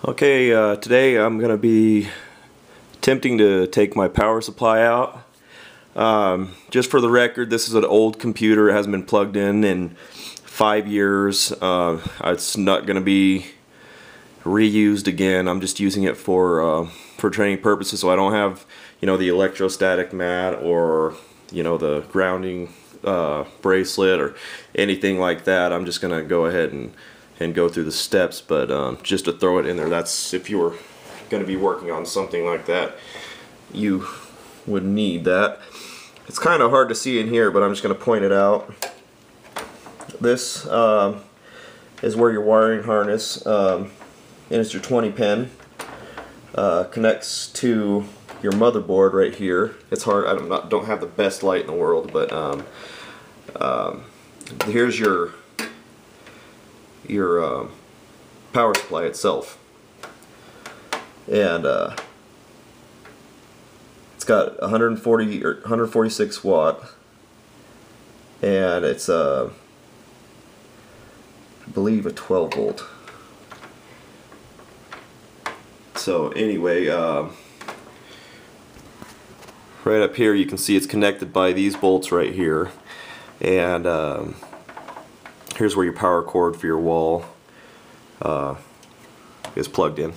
Okay, today I'm going to be attempting to take my power supply out. Just for the record, this is an old computer. It hasn't been plugged in 5 years. It's not going to be reused again. I'm just using it for training purposes, so I don't have, the electrostatic mat or, the grounding bracelet or anything like that. I'm just going to go ahead and go through the steps, but just to throw it in there, that's if you were going to be working on something like that, you would need that. It's kind of hard to see in here, but I'm just going to point it out. This is where your wiring harness, and it's your 20 pin, connects to your motherboard right here. It's hard, I don't have the best light in the world, but here's your power supply itself, and it's got 140 or 146 watt, and it's I believe a 12 volt. So anyway, right up here you can see it's connected by these bolts right here, and here's where your power cord for your wall is plugged in.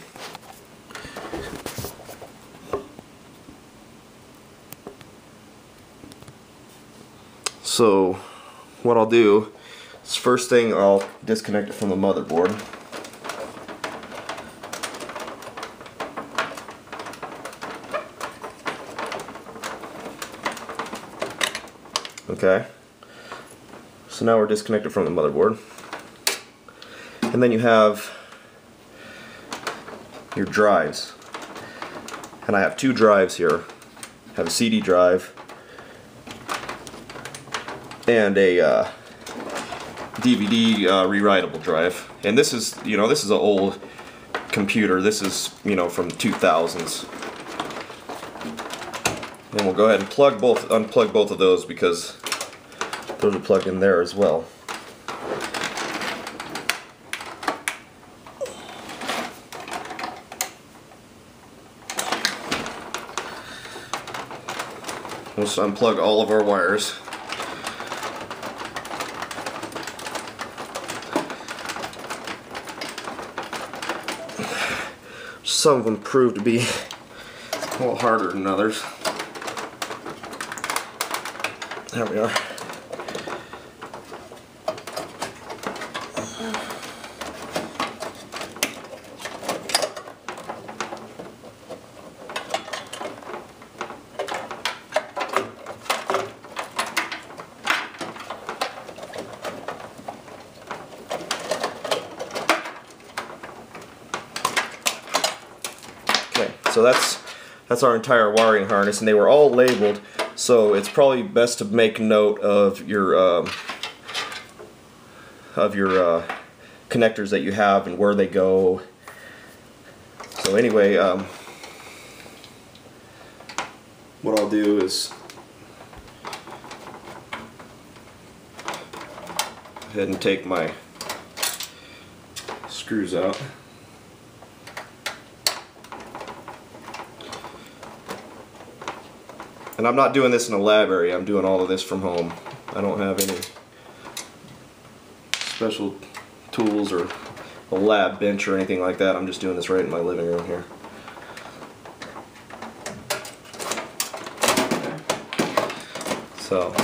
So what I'll do is, first thing, I'll disconnect it from the motherboard. Okay. So now we're disconnected from the motherboard, and then you have your drives, and I have two drives here. I have a CD drive and a DVD rewritable drive, and this is this is an old computer. This is from the 2000s, and we'll go ahead and unplug both of those because those are plugged in there as well. We'll just unplug all of our wires. Some of them prove to be a little harder than others. There we are. So that's our entire wiring harness, and they were all labeled, so it's probably best to make note of your connectors that you have and where they go. So anyway, what I'll do is go ahead and take my screws out. And I'm not doing this in a lab area, I'm doing all of this from home. I don't have any special tools or a lab bench or anything like that. I'm just doing this right in my living room here. So,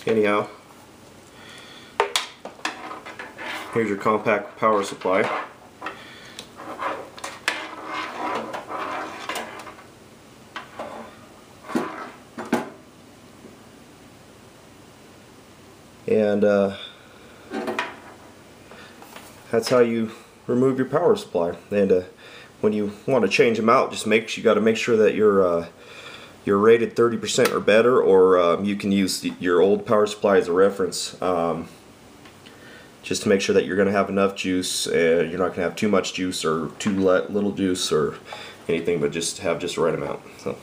anyhow, here's your compact power supply. And that's how you remove your power supply. And when you want to change them out, just you got to make sure that you're rated 30% or better, or you can use your old power supply as a reference, just to make sure that you're going to have enough juice, and you're not going to have too much juice or too little juice or anything, but just have just the right amount. So.